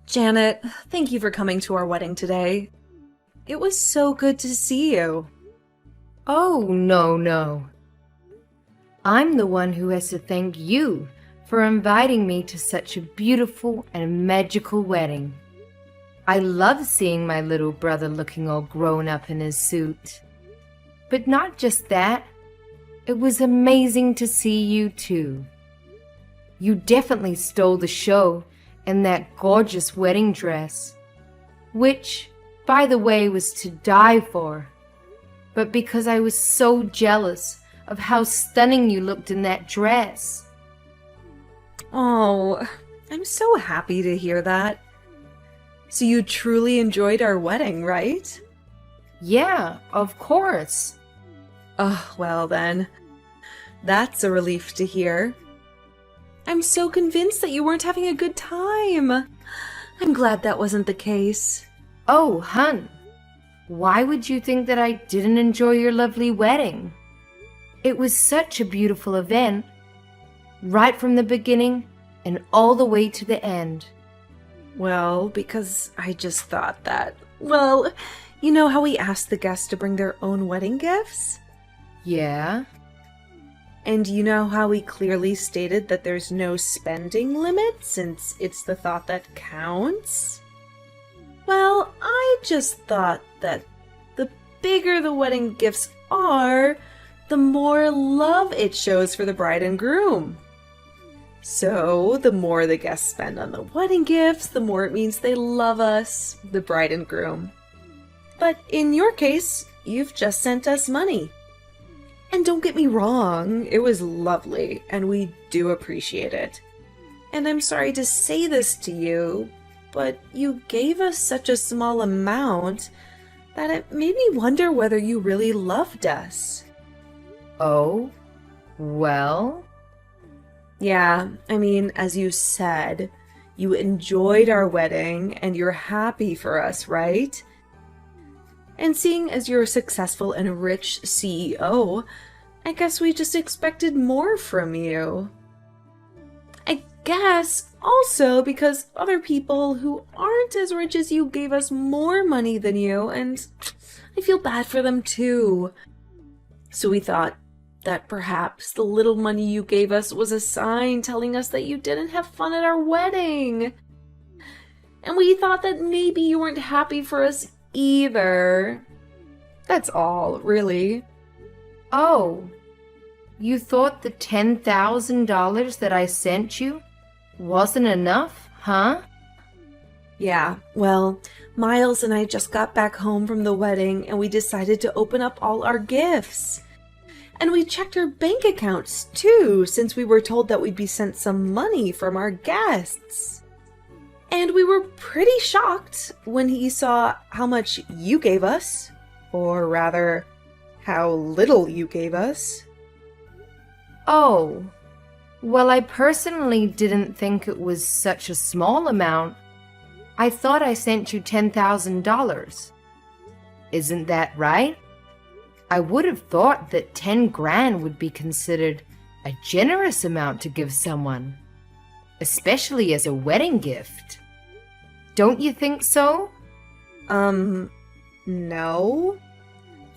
Janet, thank you for coming to our wedding today. It was so good to see you. Oh, no, no. I'm the one who has to thank you for inviting me to such a beautiful and magical wedding. I love seeing my little brother looking all grown up in his suit. But not just that, it was amazing to see you too. You definitely stole the show in that gorgeous wedding dress, which, by the way, was to die for. But because I was so jealous of how stunning you looked in that dress. Oh, I'm so happy to hear that. So you truly enjoyed our wedding, right? Yeah, of course. Oh, well then. That's a relief to hear. I'm so convinced that you weren't having a good time. I'm glad that wasn't the case. Oh, hun, why would you think that I didn't enjoy your lovely wedding? It was such a beautiful event, right from the beginning and all the way to the end. Well, because I just thought that, well, you know how we asked the guests to bring their own wedding gifts? Yeah? And you know how we clearly stated that there's no spending limit since it's the thought that counts? Well, I just thought that the bigger the wedding gifts are, the more love it shows for the bride and groom. So, the more the guests spend on the wedding gifts, the more it means they love us, the bride and groom. But in your case, you've just sent us money. And don't get me wrong, it was lovely, and we do appreciate it. And I'm sorry to say this to you, but you gave us such a small amount that it made me wonder whether you really loved us. Oh? Well? Yeah, I mean, as you said, you enjoyed our wedding and you're happy for us, right? And seeing as you're a successful and rich CEO, I guess we just expected more from you. I guess also because other people who aren't as rich as you gave us more money than you, and I feel bad for them too. So we thought that perhaps the little money you gave us was a sign telling us that you didn't have fun at our wedding. And we thought that maybe you weren't happy for us either. That's all, really. Oh, you thought the $10,000 that I sent you wasn't enough, huh? Yeah, well, Miles and I just got back home from the wedding and we decided to open up all our gifts. And we checked our bank accounts too, since we were told that we'd be sent some money from our guests. And we were pretty shocked when he saw how much you gave us, or rather, how little you gave us. Oh, well, I personally didn't think it was such a small amount. I thought I sent you $10,000. Isn't that right? I would have thought that 10 grand would be considered a generous amount to give someone, especially as a wedding gift. Don't you think so? No.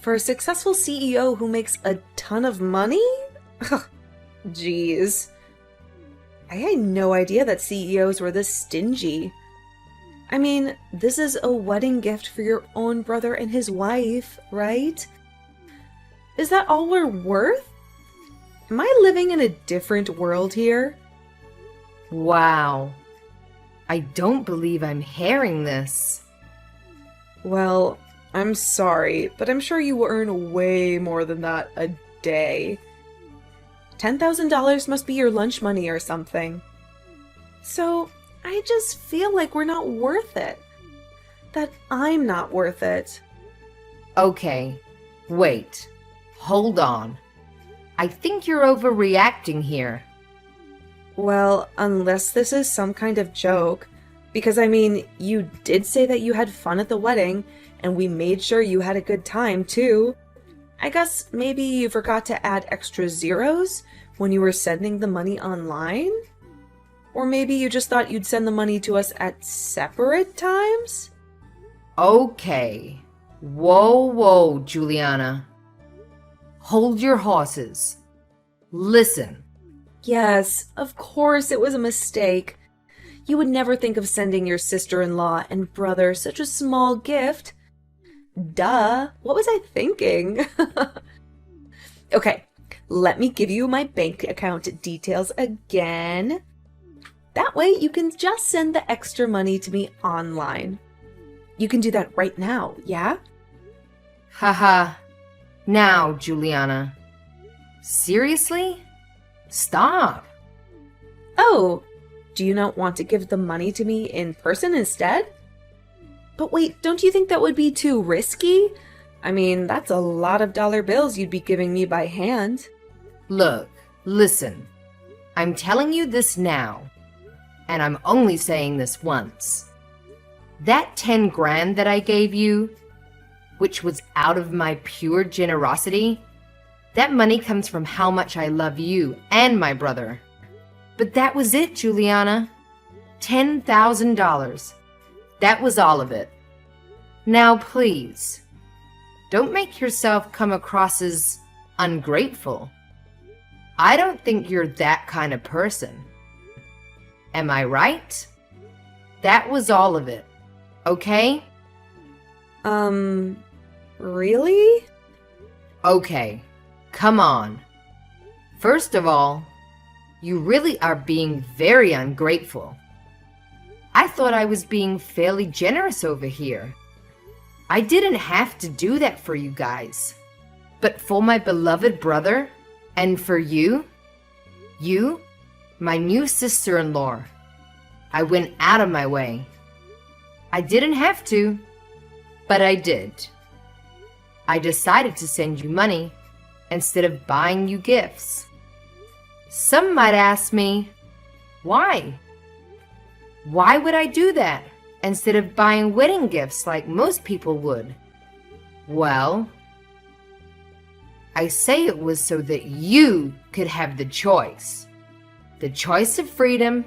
For a successful CEO who makes a ton of money? Jeez. I had no idea that CEOs were this stingy. I mean, this is a wedding gift for your own brother and his wife, right? Is that all we're worth? Am I living in a different world here? Wow. I don't believe I'm hearing this. Well, I'm sorry, but I'm sure you earn way more than that a day. $10,000 must be your lunch money or something. So, I just feel like we're not worth it. That I'm not worth it. Okay, wait. Hold on. I think you're overreacting here. Well, unless this is some kind of joke. Because, I mean, you did say that you had fun at the wedding, and we made sure you had a good time, too. I guess maybe you forgot to add extra zeros when you were sending the money online? Or maybe you just thought you'd send the money to us at separate times? Okay. Whoa, Juliana. Hold your horses. Listen. Yes, of course it was a mistake. You would never think of sending your sister-in-law and brother such a small gift. Duh, what was I thinking? Okay, let me give you my bank account details again. That way you can just send the extra money to me online. You can do that right now, yeah? Haha. Now, Juliana. Seriously? Stop. Oh, do you not want to give the money to me in person instead? But wait, don't you think that would be too risky? I mean, that's a lot of dollar bills you'd be giving me by hand. Look, listen. I'm telling you this now, and I'm only saying this once. That 10 grand that I gave you, which was out of my pure generosity, that money comes from how much I love you and my brother. But that was it, Juliana. $10,000. That was all of it. Now, please, don't make yourself come across as ungrateful. I don't think you're that kind of person. Am I right? That was all of it. Okay? Really? Okay, come on. First of all, you really are being very ungrateful. I thought I was being fairly generous over here. I didn't have to do that for you guys. But for my beloved brother, and for you, my new sister-in-law, I went out of my way. I didn't have to, but I did. I decided to send you money instead of buying you gifts. Some might ask me, why? Why would I do that instead of buying wedding gifts like most people would? Well, I say it was so that you could have the choice. The choice of freedom,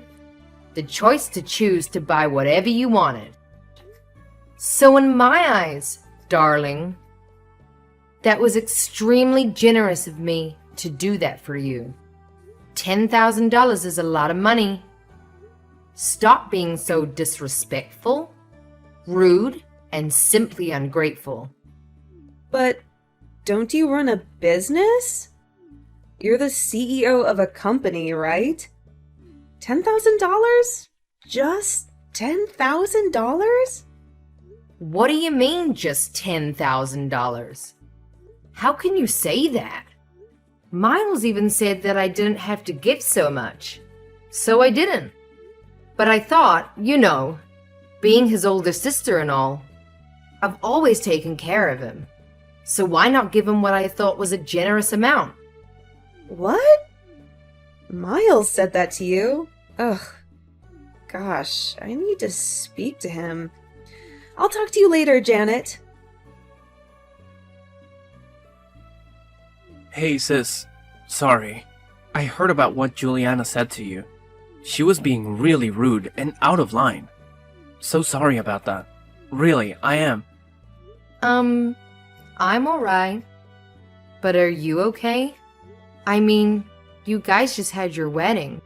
the choice to choose to buy whatever you wanted. So in my eyes, darling, that was extremely generous of me to do that for you. $10,000 is a lot of money. Stop being so disrespectful, rude, and simply ungrateful. But don't you run a business? You're the CEO of a company, right? $10,000? Just $10,000? What do you mean, just $10,000? How can you say that? Miles even said that I didn't have to give so much. So I didn't. But I thought, being his older sister and all, I've always taken care of him. So why not give him what I thought was a generous amount? What? Miles said that to you? Ugh. Gosh, I need to speak to him. I'll talk to you later, Janet. Hey sis, sorry. I heard about what Juliana said to you. She was being really rude and out of line. So sorry about that. Really, I am. I'm alright. But are you okay? I mean, you guys just had your wedding.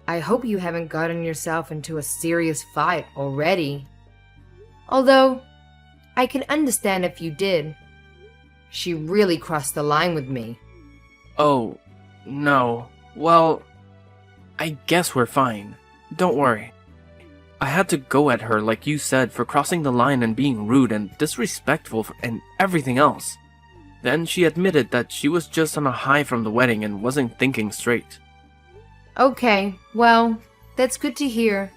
I hope you haven't gotten yourself into a serious fight already. Although, I can understand if you did. She really crossed the line with me. Oh, no. Well, I guess we're fine. Don't worry. I had to go at her, like you said, for crossing the line and being rude and disrespectful and everything else. Then she admitted that she was just on a high from the wedding and wasn't thinking straight. Okay, well, that's good to hear,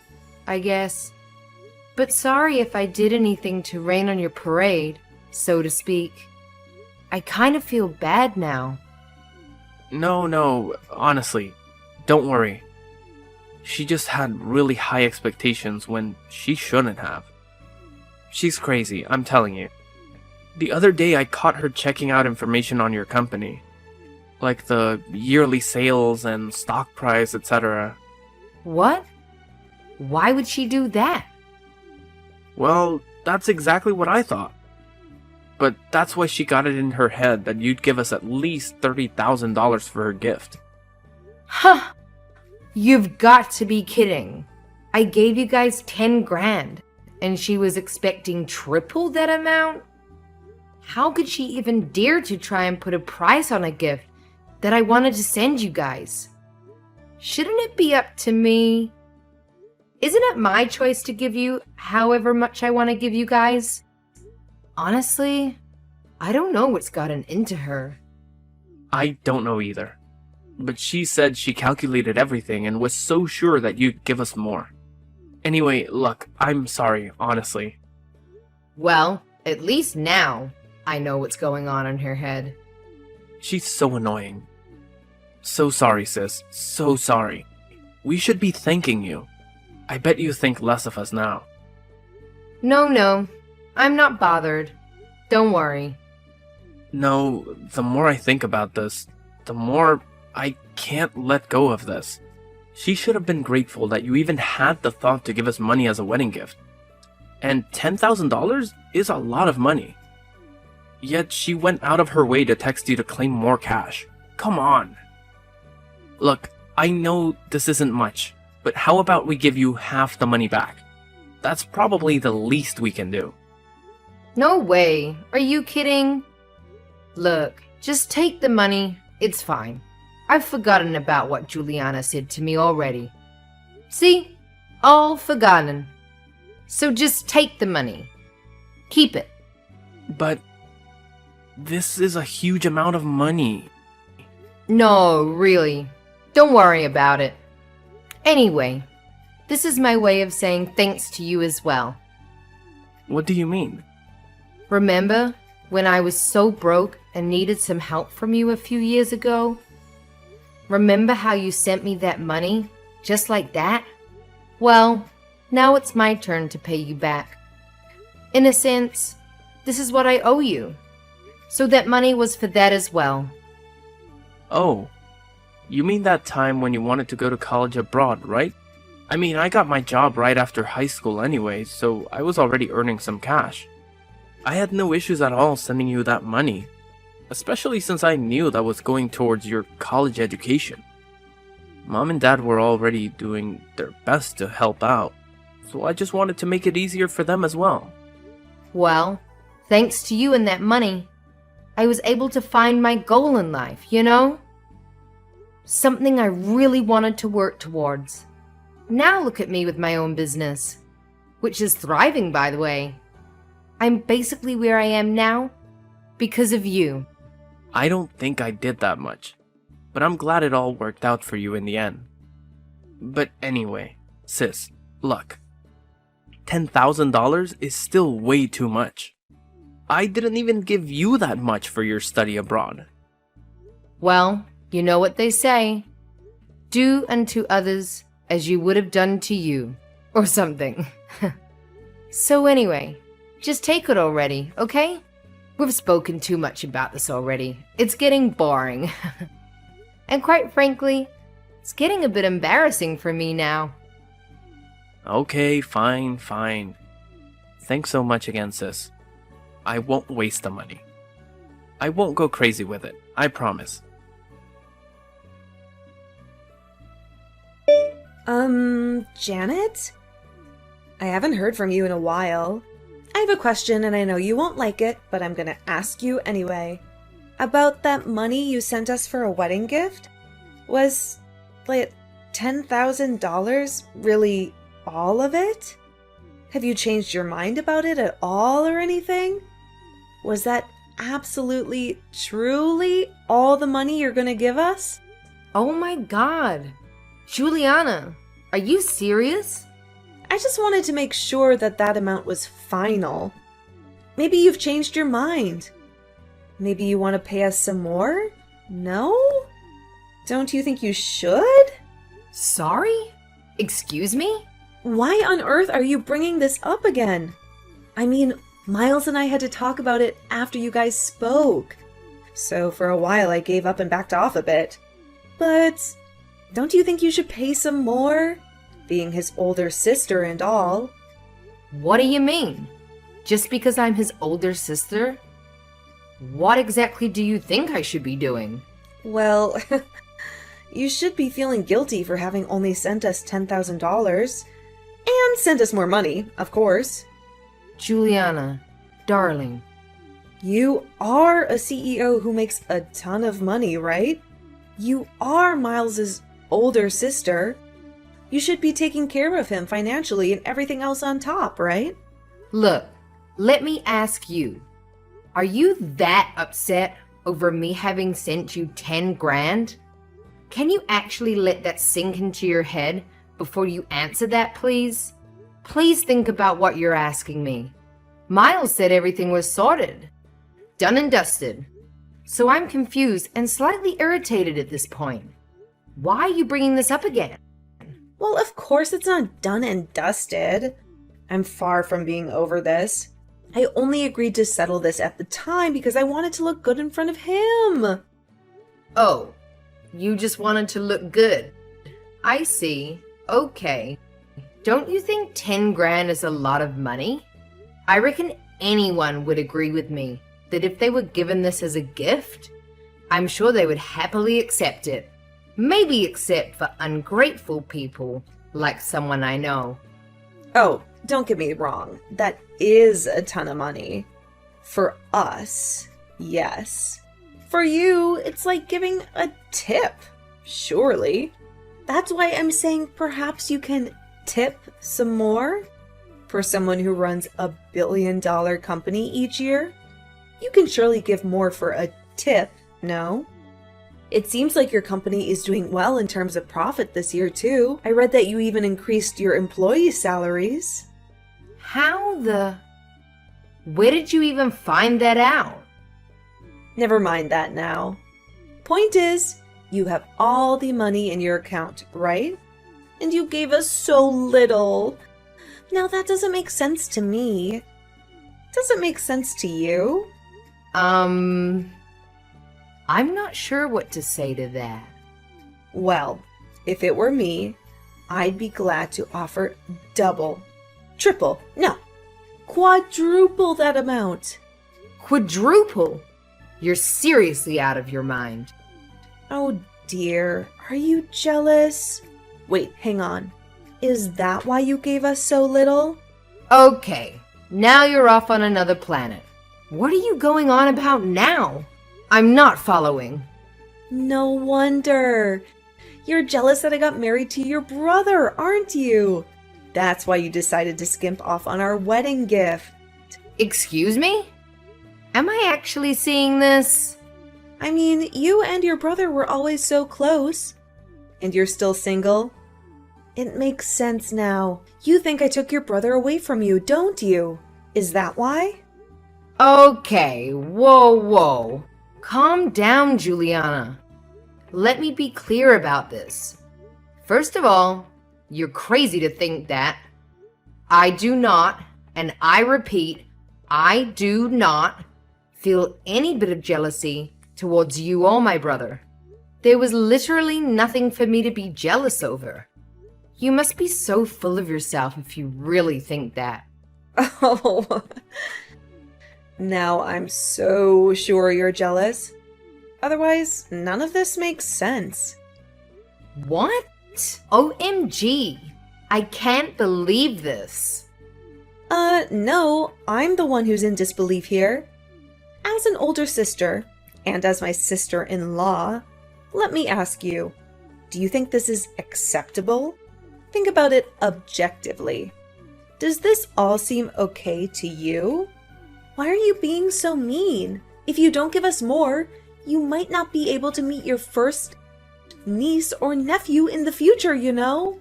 I guess. But sorry if I did anything to rain on your parade, so to speak. I kind of feel bad now. No, honestly, don't worry. She just had really high expectations when she shouldn't have. She's crazy, I'm telling you. The other day I caught her checking out information on your company. Like the yearly sales and stock price, etc. What? Why would she do that? Well, that's exactly what I thought. But that's why she got it in her head that you'd give us at least $30,000 for her gift. Huh! You've got to be kidding. I gave you guys 10 grand, and she was expecting triple that amount? How could she even dare to try and put a price on a gift that I wanted to send you guys? Shouldn't it be up to me? Isn't it my choice to give you however much I want to give you guys? Honestly, I don't know what's gotten into her. I don't know either. But she said she calculated everything and was so sure that you'd give us more. Anyway, look, I'm sorry, honestly. Well, at least now I know what's going on in her head. She's so annoying. So sorry, sis. So sorry. We should be thanking you. I bet you think less of us now. No, I'm not bothered. Don't worry. No, the more I think about this, the more I can't let go of this. She should have been grateful that you even had the thought to give us money as a wedding gift. And $10,000 is a lot of money. Yet she went out of her way to text you to claim more cash. Come on. Look, I know this isn't much, but how about we give you half the money back? That's probably the least we can do. No way. Are you kidding? Look, just take the money. It's fine. I've forgotten about what Juliana said to me already. See? All forgotten. So just take the money. Keep it. But this is a huge amount of money. No, really. Don't worry about it. Anyway, this is my way of saying thanks to you as well. What do you mean? Remember when I was so broke and needed some help from you a few years ago? Remember how you sent me that money, just like that? Well, now it's my turn to pay you back. In a sense, this is what I owe you. So that money was for that as well. Oh, you mean that time when you wanted to go to college abroad, right? I mean, I got my job right after high school anyway, so I was already earning some cash. I had no issues at all sending you that money, especially since I knew that was going towards your college education. Mom and Dad were already doing their best to help out, so I just wanted to make it easier for them as well. Well, thanks to you and that money, I was able to find my goal in life, you know? Something I really wanted to work towards. Now look at me with my own business, which is thriving, by the way. I'm basically where I am now because of you. I don't think I did that much, but I'm glad it all worked out for you in the end. But anyway, sis, look. $10,000 is still way too much. I didn't even give you that much for your study abroad. Well, you know what they say. Do unto others as you would have done to you, or something. So anyway, just take it already, okay? We've spoken too much about this already. It's getting boring. And quite frankly, it's getting a bit embarrassing for me now. Okay, fine. Thanks so much again, sis. I won't waste the money. I won't go crazy with it, I promise. Janet? I haven't heard from you in a while. I have a question and I know you won't like it, but I'm gonna ask you anyway. About that money you sent us for a wedding gift? Was, like, $10,000 really all of it? Have you changed your mind about it at all or anything? Was that absolutely, truly all the money you're gonna give us? Oh my god. Juliana, are you serious? I just wanted to make sure that that amount was final. Maybe you've changed your mind. Maybe you want to pay us some more? No? Don't you think you should? Sorry? Excuse me? Why on earth are you bringing this up again? I mean, Miles and I had to talk about it after you guys spoke. So for a while I gave up and backed off a bit. But don't you think you should pay some more? being his older sister and all. What do you mean? Just because I'm his older sister? What exactly do you think I should be doing? Well, you should be feeling guilty for having only sent us $10,000. And sent us more money, of course. Juliana, darling. You are a CEO who makes a ton of money, right? You are Miles's older sister. You should be taking care of him financially and everything else on top, right? Look, let me ask you. Are you that upset over me having sent you 10 grand? Can you actually let that sink into your head before you answer that, please? Please think about what you're asking me. Miles said everything was sorted. Done and dusted. So I'm confused and slightly irritated at this point. Why are you bringing this up again? Well, of course it's not done and dusted. I'm far from being over this. I only agreed to settle this at the time because I wanted to look good in front of him. Oh, you just wanted to look good. I see. Okay. Don't you think 10 grand is a lot of money? I reckon anyone would agree with me that if they were given this as a gift, I'm sure they would happily accept it. Maybe except for ungrateful people like someone I know. Oh, don't get me wrong. That is a ton of money. For us, yes. For you, it's like giving a tip, surely. That's why I'm saying perhaps you can tip some more? For someone who runs a billion-dollar company each year? You can surely give more for a tip, no? It seems like your company is doing well in terms of profit this year, too. I read that you even increased your employee salaries. How the... Where did you even find that out? Never mind that now. Point is, you have all the money in your account, right? And you gave us so little. Now that doesn't make sense to me. Does it make sense to you? I'm not sure what to say to that. Well, if it were me, I'd be glad to offer double, triple, no, quadruple that amount. Quadruple? You're seriously out of your mind. Oh dear, are you jealous? Wait, hang on. Is that why you gave us so little? Okay, now you're off on another planet. What are you going on about now? I'm not following. No wonder. You're jealous that I got married to your brother, aren't you? That's why you decided to skimp off on our wedding gift. Excuse me? Am I actually seeing this? I mean, you and your brother were always so close. And you're still single? It makes sense now. You think I took your brother away from you, don't you? Is that why? Okay, whoa. Calm down, Juliana. Let me be clear about this. First of all, you're crazy to think that. I do not, and I repeat, I do not feel any bit of jealousy towards you or my brother. There was literally nothing for me to be jealous over. You must be so full of yourself if you really think that. Oh, now I'm so sure you're jealous. Otherwise, none of this makes sense. What? OMG. I can't believe this. No, I'm the one who's in disbelief here. As an older sister, and as my sister-in-law, let me ask you, do you think this is acceptable? Think about it objectively. Does this all seem okay to you? Why are you being so mean? If you don't give us more, you might not be able to meet your first niece or nephew in the future, you know?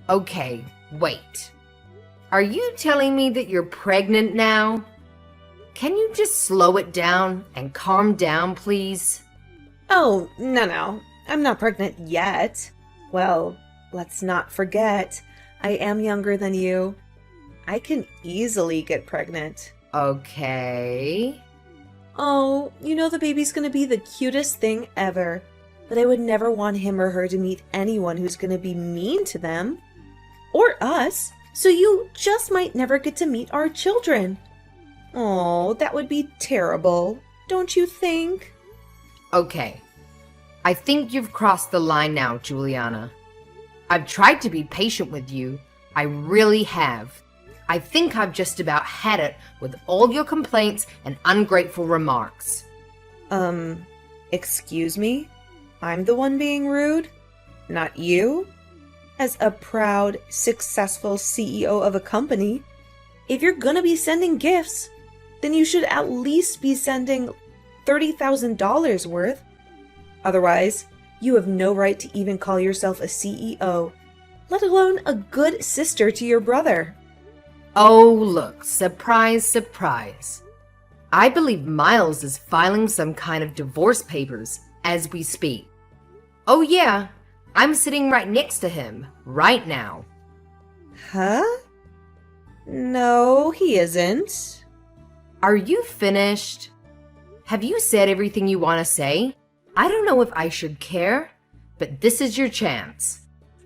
Okay, wait. Are you telling me that you're pregnant now? Can you just slow it down and calm down, please? Oh, no. I'm not pregnant yet. Well, let's not forget, I am younger than you. I can easily get pregnant. Okay. Oh, you know the baby's gonna be the cutest thing ever. But I would never want him or her to meet anyone who's gonna be mean to them. or us, so you just might never get to meet our children. Oh, that would be terrible, don't you think? Okay, I think you've crossed the line now, Juliana. I've tried to be patient with you. I really have. I think I've just about had it with all your complaints and ungrateful remarks. Excuse me? I'm the one being rude? Not you? As a proud, successful CEO of a company, if you're gonna be sending gifts, then you should at least be sending $30,000 worth. Otherwise, you have no right to even call yourself a CEO, let alone a good sister to your brother. Oh, look, surprise, surprise. I believe Miles is filing some kind of divorce papers as we speak. Oh yeah, I'm sitting right next to him, right now. Huh? No, he isn't. Are you finished? Have you said everything you want to say? I don't know if I should care, but this is your chance.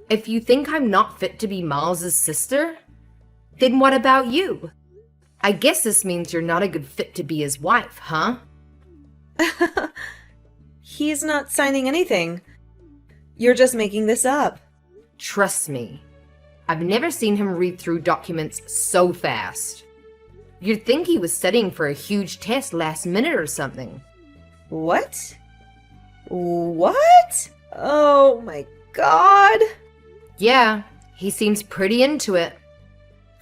If you think I'm not fit to be Miles' sister, then what about you? I guess this means you're not a good fit to be his wife, huh? He's not signing anything. You're just making this up. Trust me, I've never seen him read through documents so fast. You'd think he was studying for a huge test last minute or something. What? What? Oh my god. Yeah, he seems pretty into it.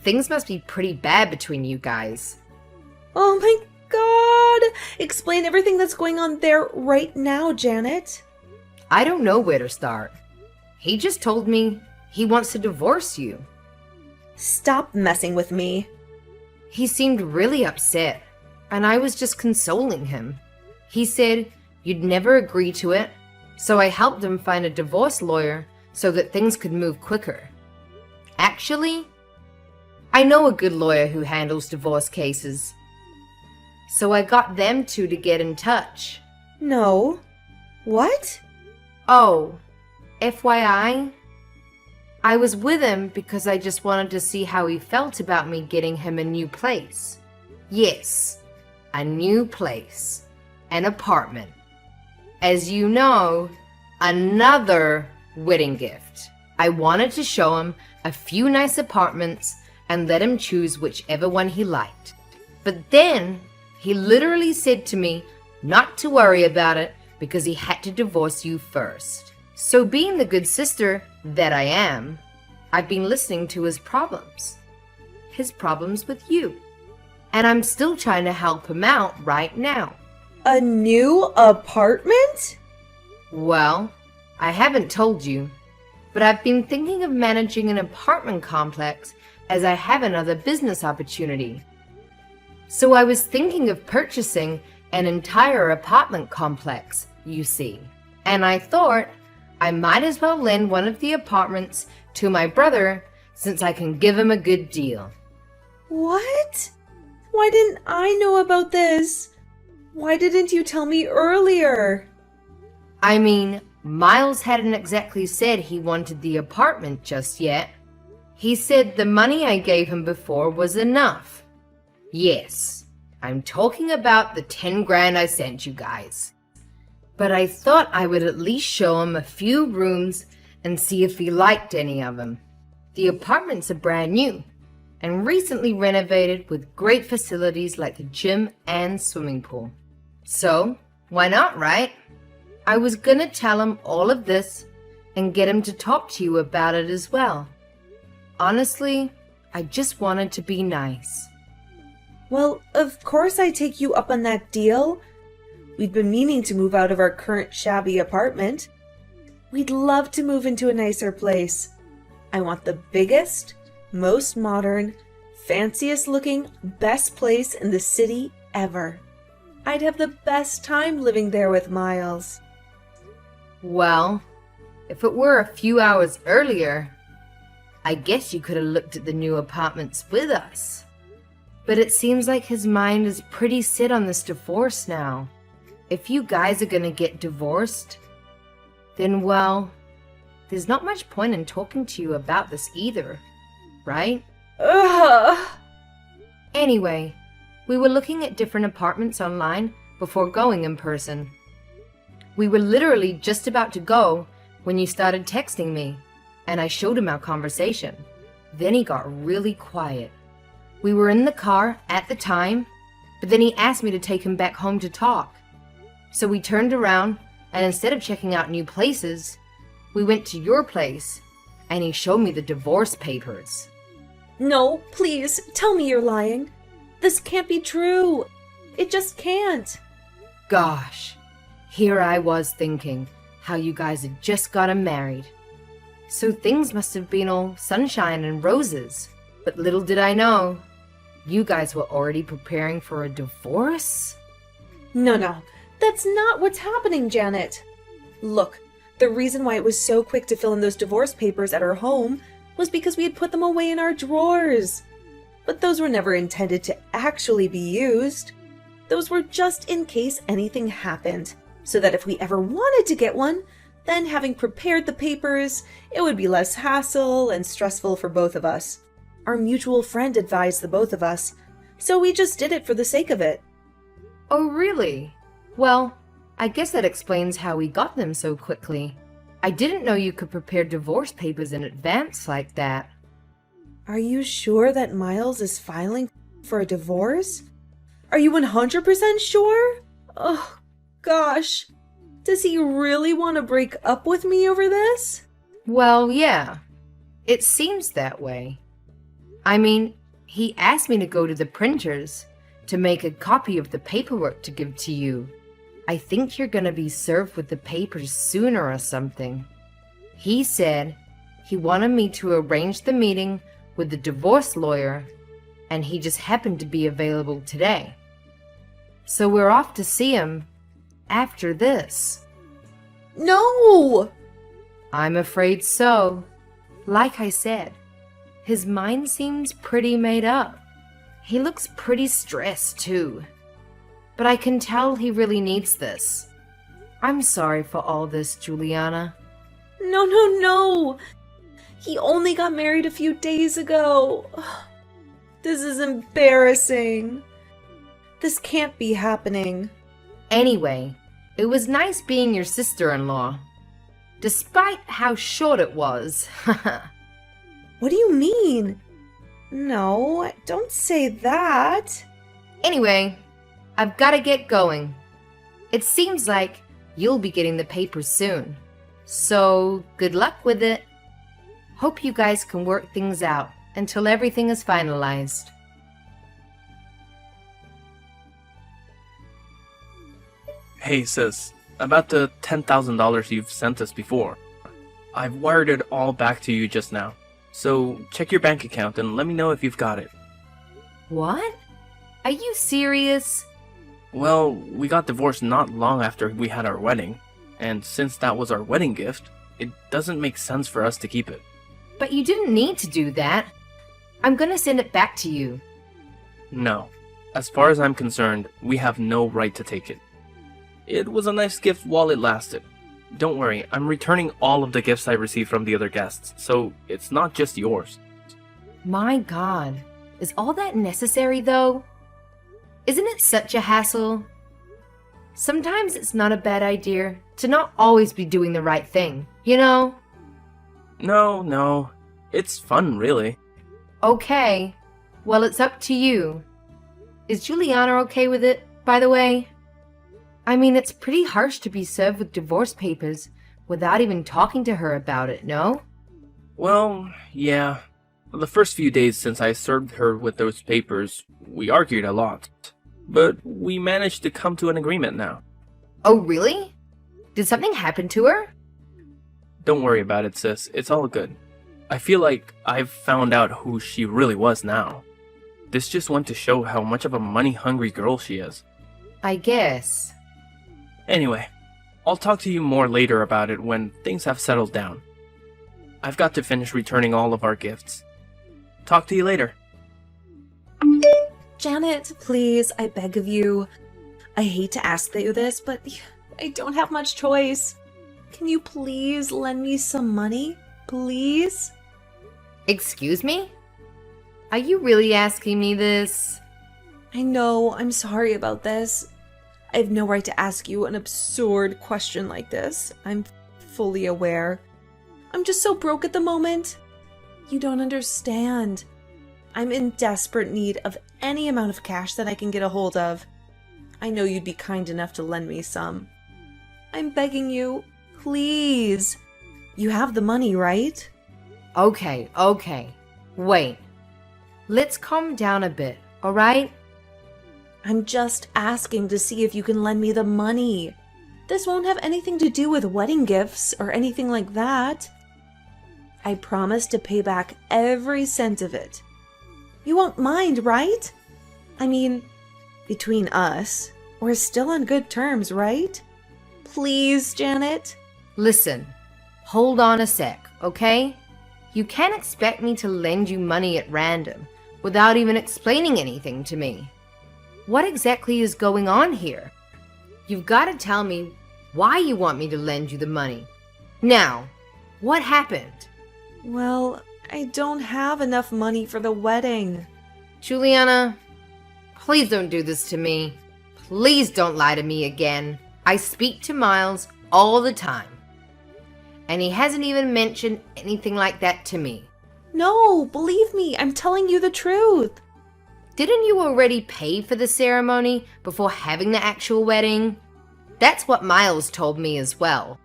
Things must be pretty bad between you guys. Oh my god. Explain everything that's going on there right now, Janet. I don't know where to start. He just told me he wants to divorce you. Stop messing with me. He seemed really upset, and I was just consoling him. He said you'd never agree to it, so I helped him find a divorce lawyer so that things could move quicker. Actually, I know a good lawyer who handles divorce cases, so I got them two to get in touch. No. What? Oh, FYI, I was with him because I just wanted to see how he felt about me getting him a new place. Yes, a new place. An apartment. As you know, another wedding gift. I wanted to show him a few nice apartments and let him choose whichever one he liked. But then he literally said to me not to worry about it because he had to divorce you first. So being the good sister that I am, I've been listening to his problems. His problems with you. And I'm still trying to help him out right now. A new apartment? Well, I haven't told you, but I've been thinking of managing an apartment complex as I have another business opportunity. So I was thinking of purchasing an entire apartment complex, you see. And I thought I might as well lend one of the apartments to my brother since I can give him a good deal. What? Why didn't I know about this? Why didn't you tell me earlier? I mean, Miles hadn't exactly said he wanted the apartment just yet. He said the money I gave him before was enough. Yes, I'm talking about the 10 grand I sent you guys. But I thought I would at least show him a few rooms and see if he liked any of them. The apartments are brand new and recently renovated with great facilities like the gym and swimming pool. So, why not, right? I was gonna tell him all of this and get him to talk to you about it as well. Honestly, I just wanted to be nice. Well, of course I take you up on that deal. We'd been meaning to move out of our current shabby apartment. We'd love to move into a nicer place. I want the biggest, most modern, fanciest looking, best place in the city ever. I'd have the best time living there with Miles. Well, if it were a few hours earlier, I guess you could have looked at the new apartments with us. But it seems like his mind is pretty set on this divorce now. If you guys are gonna get divorced, then well, there's not much point in talking to you about this either. right? Ugh. Anyway, we were looking at different apartments online before going in person. We were literally just about to go when you started texting me, and I showed him our conversation. Then he got really quiet. We were in the car at the time, but then he asked me to take him back home to talk. So we turned around, and instead of checking out new places, we went to your place, and he showed me the divorce papers. No, please, tell me you're lying. This can't be true. It just can't. Gosh, here I was thinking how you guys had just gotten married. So things must have been all sunshine and roses. But little did I know, you guys were already preparing for a divorce? No, that's not what's happening, Janet. Look, the reason why it was so quick to fill in those divorce papers at her home was because we had put them away in our drawers. But those were never intended to actually be used. Those were just in case anything happened, so that if we ever wanted to get one, then having prepared the papers, it would be less hassle and stressful for both of us. Our mutual friend advised the both of us, so we just did it for the sake of it. Oh, really? Well, I guess that explains how we got them so quickly. I didn't know you could prepare divorce papers in advance like that. Are you sure that Miles is filing for a divorce? Are you 100% sure? Oh, gosh. Does he really want to break up with me over this? Well, yeah. It seems that way. I mean, he asked me to go to the printers to make a copy of the paperwork to give to you. I think you're gonna be served with the papers sooner or something. He said he wanted me to arrange the meeting with the divorce lawyer, and he just happened to be available today. So we're off to see him after this. No! I'm afraid so. Like I said, his mind seems pretty made up. He looks pretty stressed, too. But I can tell he really needs this. I'm sorry for all this, Juliana. No. He only got married a few days ago. This is embarrassing. This can't be happening. Anyway, it was nice being your sister-in-law. Despite how short it was. What do you mean? No, don't say that. Anyway, I've got to get going. It seems like you'll be getting the papers soon. So, good luck with it. Hope you guys can work things out until everything is finalized. Hey sis, about the $10,000 you've sent us before. I've wired it all back to you just now. So check your bank account and let me know if you've got it. What? Are you serious? Well, we got divorced not long after we had our wedding, and since that was our wedding gift, it doesn't make sense for us to keep it. But you didn't need to do that. I'm gonna send it back to you. No. As far as I'm concerned, we have no right to take it. It was a nice gift while it lasted. Don't worry, I'm returning all of the gifts I received from the other guests, so it's not just yours. My God, is all that necessary though? Isn't it such a hassle? Sometimes it's not a bad idea to not always be doing the right thing, you know? No. It's fun, really. Okay, well it's up to you. Is Juliana okay with it, by the way? I mean, it's pretty harsh to be served with divorce papers without even talking to her about it, no? Well, yeah. The first few days since I served her with those papers, we argued a lot. But we managed to come to an agreement now. Oh, really? Did something happen to her? Don't worry about it, sis. It's all good. I feel like I've found out who she really was now. This just went to show how much of a money-hungry girl she is. I guess. Anyway, I'll talk to you more later about it when things have settled down. I've got to finish returning all of our gifts. Talk to you later. Janet, please, I beg of you. I hate to ask you this, but I don't have much choice. Can you please lend me some money? Please? Excuse me? Are you really asking me this? I know, I'm sorry about this. I have no right to ask you an absurd question like this. I'm fully aware. I'm just so broke at the moment. You don't understand. I'm in desperate need of any amount of cash that I can get a hold of. I know you'd be kind enough to lend me some. I'm begging you, please. You have the money, right? Okay. Wait. Let's calm down a bit, alright? I'm just asking to see if you can lend me the money. This won't have anything to do with wedding gifts or anything like that. I promise to pay back every cent of it. You won't mind, right? I mean, between us, we're still on good terms, right? Please, Janet. Listen, hold on a sec, okay? You can't expect me to lend you money at random without even explaining anything to me. What exactly is going on here? You've got to tell me why you want me to lend you the money. Now, what happened? Well, I don't have enough money for the wedding. Juliana, please don't do this to me. Please don't lie to me again. I speak to Miles all the time, and he hasn't even mentioned anything like that to me. No, believe me, I'm telling you the truth. Didn't you already pay for the ceremony before having the actual wedding? That's what Miles told me as well.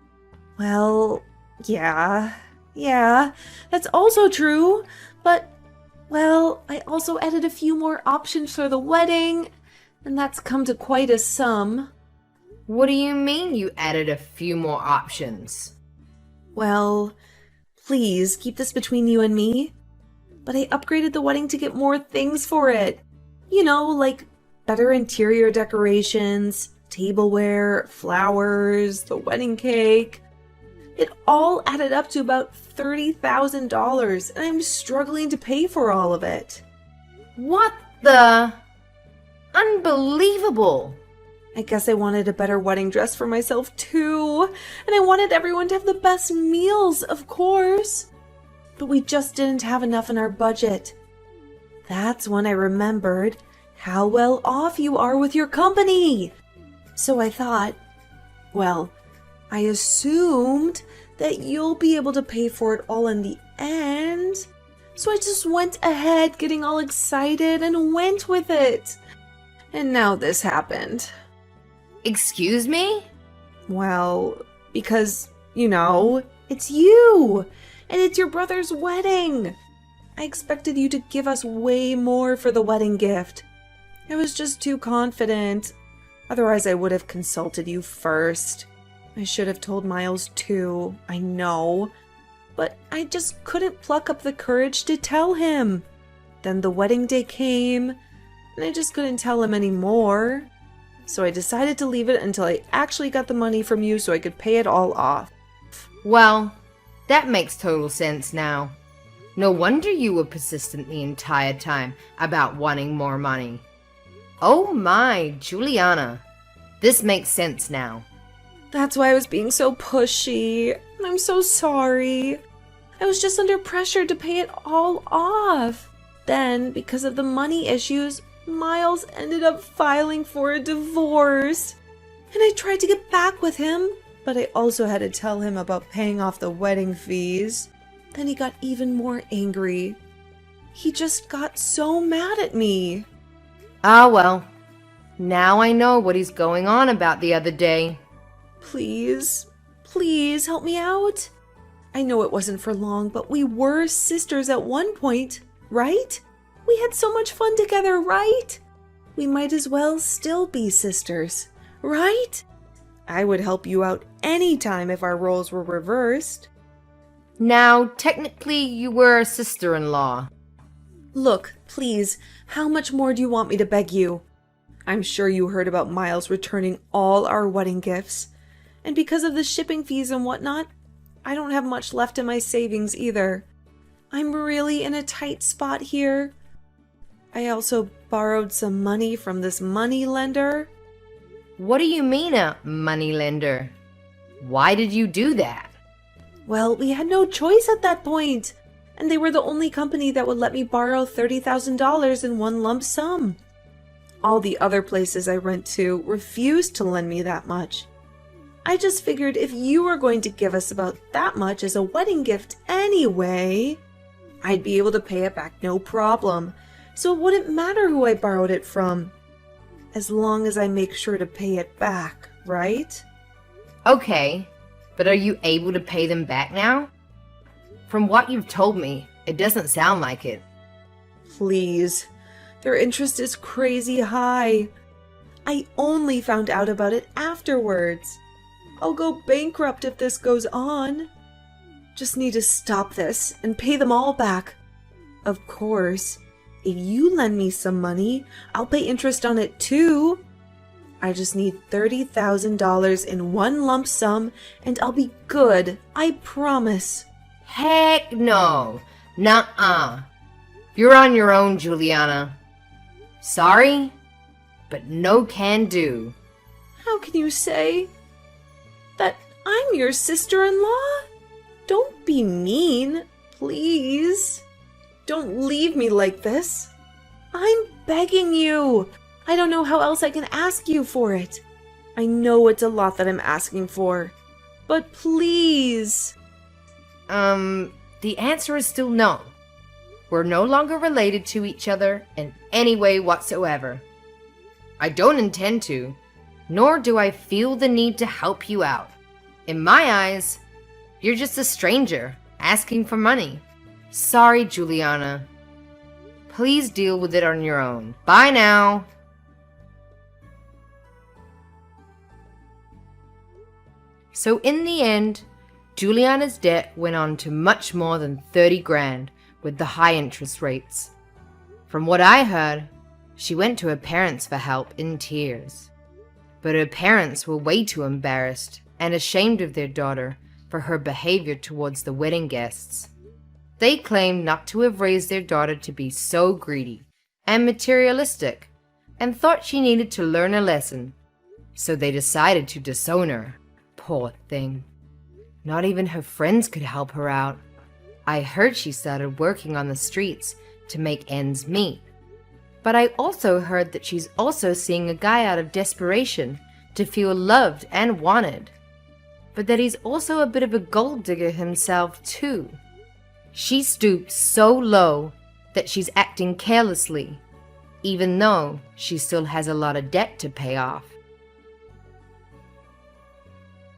Well, yeah, that's also true, but, well, I also added a few more options for the wedding, and that's come to quite a sum. What do you mean you added a few more options? Well, please keep this between you and me, but I upgraded the wedding to get more things for it. You know, like better interior decorations, tableware, flowers, the wedding cake. It all added up to about $30,000, and I'm struggling to pay for all of it. What the? Unbelievable! I guess I wanted a better wedding dress for myself too, and I wanted everyone to have the best meals, of course. But we just didn't have enough in our budget. That's when I remembered how well off you are with your company. So I thought, well, I assumed that you'll be able to pay for it all in the end. So I just went ahead getting all excited and went with it. And now this happened. Excuse me? Well, because, it's you. And it's your brother's wedding. I expected you to give us way more for the wedding gift. I was just too confident. Otherwise, I would have consulted you first. I should have told Miles too, I know. But I just couldn't pluck up the courage to tell him. Then the wedding day came, and I just couldn't tell him anymore. So I decided to leave it until I actually got the money from you so I could pay it all off. Well, that makes total sense now. No wonder you were persistent the entire time about wanting more money. Oh my, Juliana. This makes sense now. That's why I was being so pushy. I'm so sorry. I was just under pressure to pay it all off. Then, because of the money issues, Miles ended up filing for a divorce. And I tried to get back with him, but I also had to tell him about paying off the wedding fees. Then he got even more angry. He just got so mad at me. Ah, well. Now I know what he's going on about the other day. Please help me out. I know it wasn't for long, but we were sisters at one point, right? We had so much fun together, right? We might as well still be sisters, right? I would help you out anytime if our roles were reversed. Now, technically, you were a sister-in-law. Look, please, how much more do you want me to beg you? I'm sure you heard about Miles returning all our wedding gifts. And because of the shipping fees and whatnot, I don't have much left in my savings either. I'm really in a tight spot here. I also borrowed some money from this money lender. What do you mean a moneylender? Why did you do that? Well, we had no choice at that point. and they were the only company that would let me borrow $30,000 in one lump sum. All the other places I went to refused to lend me that much. I just figured if you were going to give us about that much as a wedding gift anyway, I'd be able to pay it back no problem, so it wouldn't matter who I borrowed it from, as long as I make sure to pay it back, right? Okay, but are you able to pay them back now? From what you've told me, it doesn't sound like it. Please. Their interest is crazy high. I only found out about it afterwards. I'll go bankrupt if this goes on. Just need to stop this and pay them all back. Of course, if you lend me some money, I'll pay interest on it too. I just need $30,000 in one lump sum and I'll be good, I promise. Heck no. Nuh-uh. You're on your own, Juliana. Sorry, but no can do. How can you say that I'm your sister-in-law? Don't be mean, please. Don't leave me like this. I'm begging you. I don't know how else I can ask you for it. I know it's a lot that I'm asking for, but please. The answer is still no. We're no longer related to each other in any way whatsoever. I don't intend to, nor do I feel the need to help you out. In my eyes, you're just a stranger asking for money. Sorry, Juliana. Please deal with it on your own. Bye now. So in the end, Juliana's debt went on to much more than 30 grand with the high interest rates. From what I heard, she went to her parents for help in tears. But her parents were way too embarrassed and ashamed of their daughter for her behavior towards the wedding guests. They claimed not to have raised their daughter to be so greedy and materialistic and thought she needed to learn a lesson. So they decided to disown her. Poor thing. Not even her friends could help her out. I heard she started working on the streets to make ends meet. But I also heard that she's also seeing a guy out of desperation to feel loved and wanted. But that he's also a bit of a gold digger himself too. She stooped so low that she's acting carelessly, even though she still has a lot of debt to pay off.